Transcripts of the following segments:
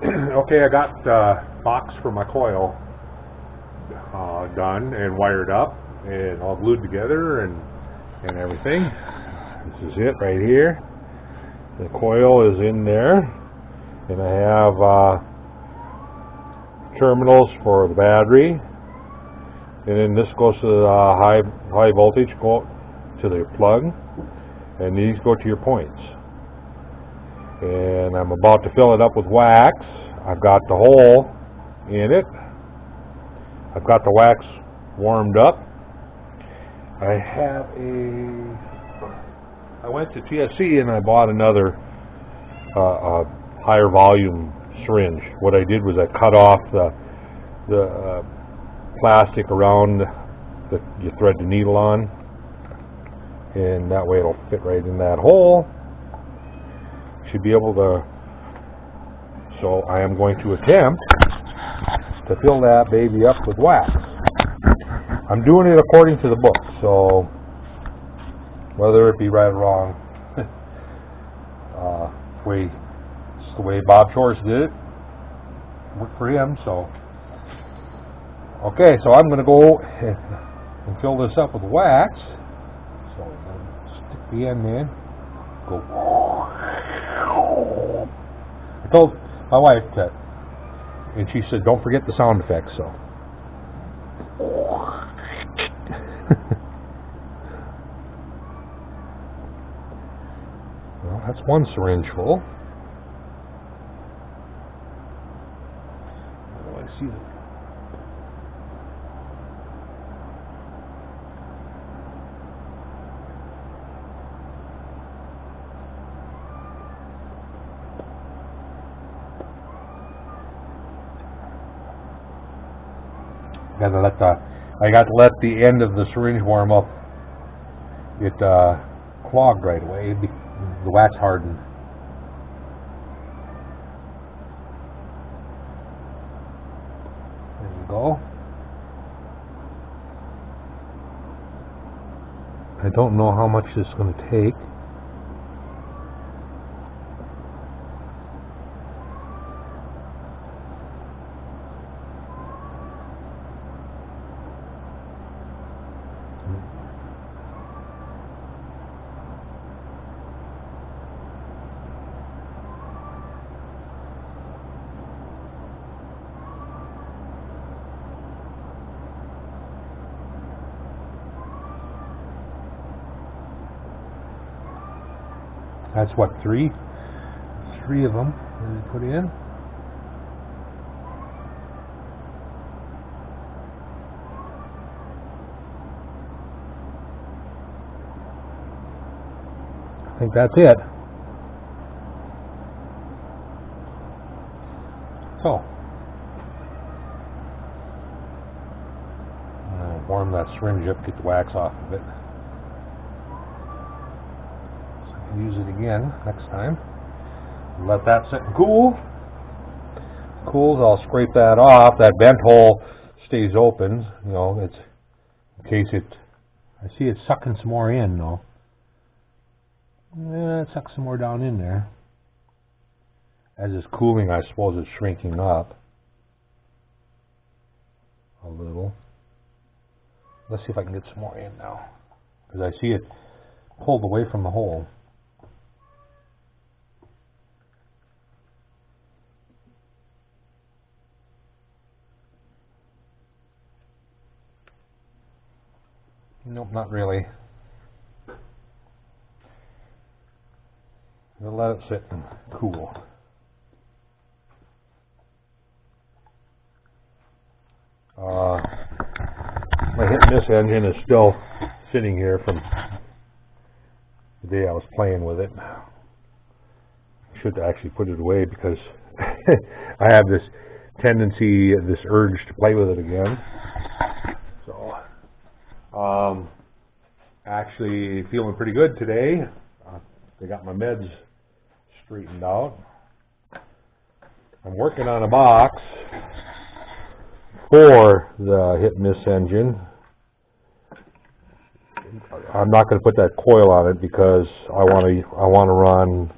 Okay, I got the box for my coil done and wired up and all glued together and everything. This is it right here. The coil is in there, and I have terminals for the battery, and then this goes to the high voltage, go to the plug, and these go to your points. And I'm about to fill it up with wax. I've got the hole in it. I've got the wax warmed up. I went to TSC and I bought another higher volume syringe. What I did was I cut off the plastic around that you thread the needle on, and that way it'll fit right in that hole. Should be able to. So I am going to attempt to fill that baby up with wax. I'm doing it according to the book, so whether it be right or wrong, it's the way Bob Shores did it. Worked for him, so. Okay, so I'm going to go and fill this up with wax. So I'm going to stick the end in. Go. I told my wife that, and she said, don't forget the sound effects, so. Well, that's one syringe full. Oh, I see that. I got to let the end of the syringe warm up. It clogged right away. The wax hardened. There you go. I don't know how much this is going to take. That's what, three of them that we put in. I think that's it. So, warm that syringe up, get the wax off of it. Use it again next time. Let that sit and cool. Cools, I'll scrape that off. That vent hole stays open, you know, it's in case it. I see it's sucking some more in though. Yeah, it sucks some more down in there. As it's cooling, I suppose it's shrinking up a little. Let's see if I can get some more in now, because I see it pulled away from the hole. Nope, not really. We'll let it sit and cool. My hit and miss engine is still sitting here from the day I was playing with it. I should actually put it away because I have this tendency, this urge to play with it again. So, actually feeling pretty good today. I got my meds straightened out. I'm working on a box for the hit and miss engine. I'm not going to put that coil on it because I want to run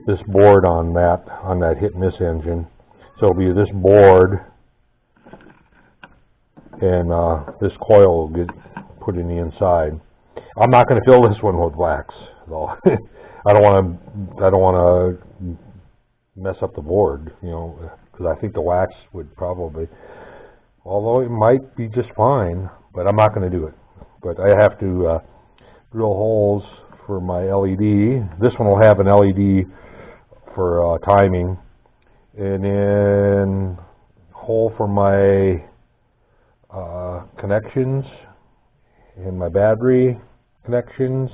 this board on that hit and miss engine. So it'll be this board, and this coil will get put in the inside. I'm not going to fill this one with wax, though. I don't want to mess up the board, you know, because I think the wax would probably, although it might be just fine, but I'm not going to do it. But I have to drill holes for my LED. This one will have an LED for timing, and then hole for my connections and my battery connections.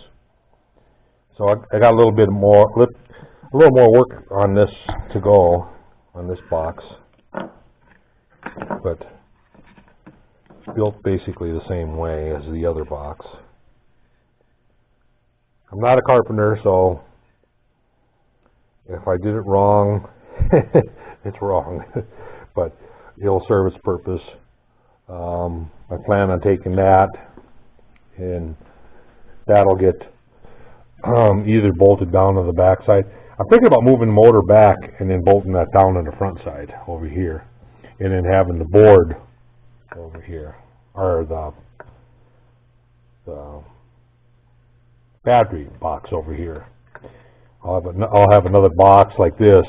So I got a little more work on this to go on this box, but it's built basically the same way as the other box. I'm not a carpenter, so if I did it wrong, it's wrong, but it'll serve its purpose. I plan on taking that, and that'll get either bolted down to the back side. I'm thinking about moving the motor back and then bolting that down on the front side over here, and then having the board over here, or the battery box over here. I'll have another box like this,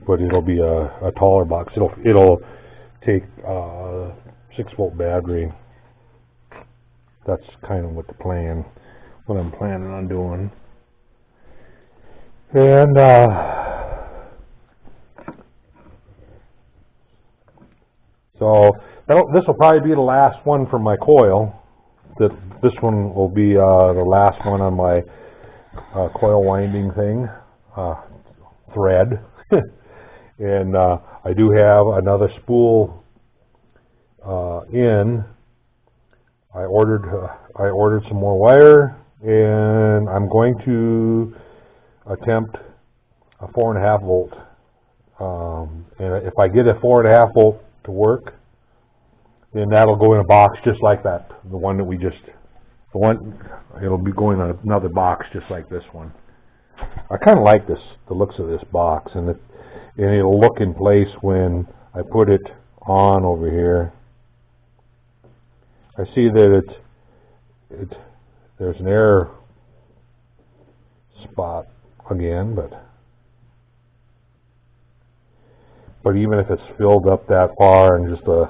but it'll be a taller box. It'll take 6-volt battery. That's kind of what I'm planning on doing. And so this will probably be the last one for my coil. This one will be the last one on my coil winding thing, thread. And I do have another spool in. I ordered some more wire, and I'm going to attempt a 4.5 volt. And if I get a 4.5 volt to work, then that'll go in a box just like that. It'll be going in another box just like this one. I kind of like the looks of this box, and it'll look in place when I put it on over here. I see that there's an air spot again, but even if it's filled up that far and just a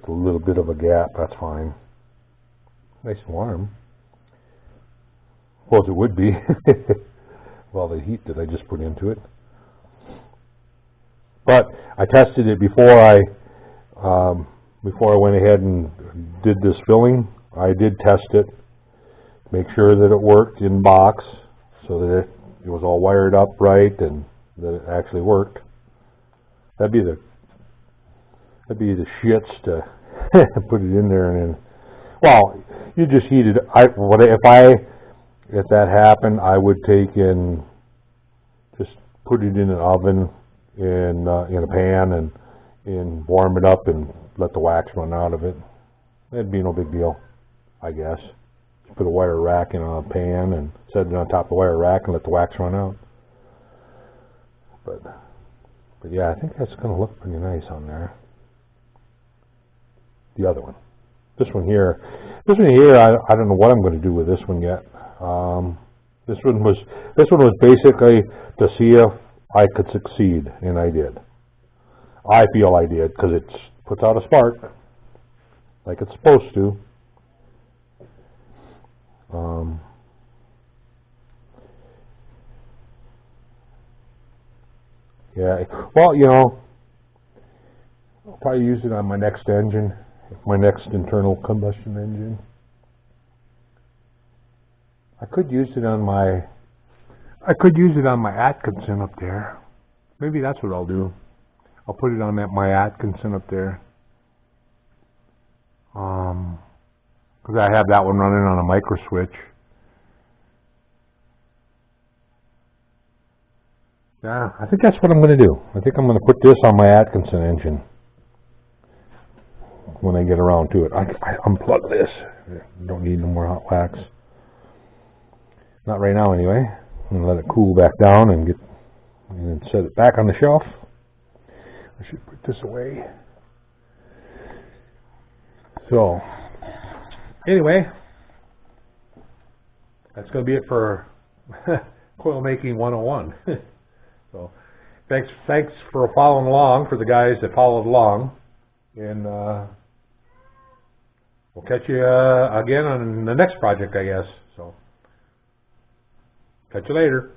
little bit of a gap, that's fine. Nice and warm. Suppose it would be with all the heat that I just put into it. But I tested it before I went ahead and did this filling. I did test it, make sure that it worked in box, so that it was all wired up right and that it actually worked. That'd be the shits to put it in there and then, well, you just heat it. If that happened, I would take and just put it in an oven in a pan and warm it up and let the wax run out of it. That'd be no big deal, I guess. Just put a wire rack in a pan and set it on top of the wire rack and let the wax run out. But yeah, I think that's going to look pretty nice on there. The other one. This one here, I don't know what I'm going to do with this one yet. This one was basically to see if I could succeed, and I did. I feel I did, because it puts out a spark like it's supposed to. Yeah, well, I'll probably use it on my next engine, my next internal combustion engine. I could use it on my Atkinson up there. Maybe that's what I'll do. I'll put it on my Atkinson up there. Because I have that one running on a micro switch. Yeah, I think that's what I'm going to do. I think I'm going to put this on my Atkinson engine when I get around to it. I unplug this. Don't need no more hot wax. Not right now, anyway. and let it cool back down and then set it back on the shelf. I should put this away. So, anyway, that's going to be it for coil making 101. So, thanks for following along, for the guys that followed along, and we'll catch you again on the next project, I guess. So, catch you later.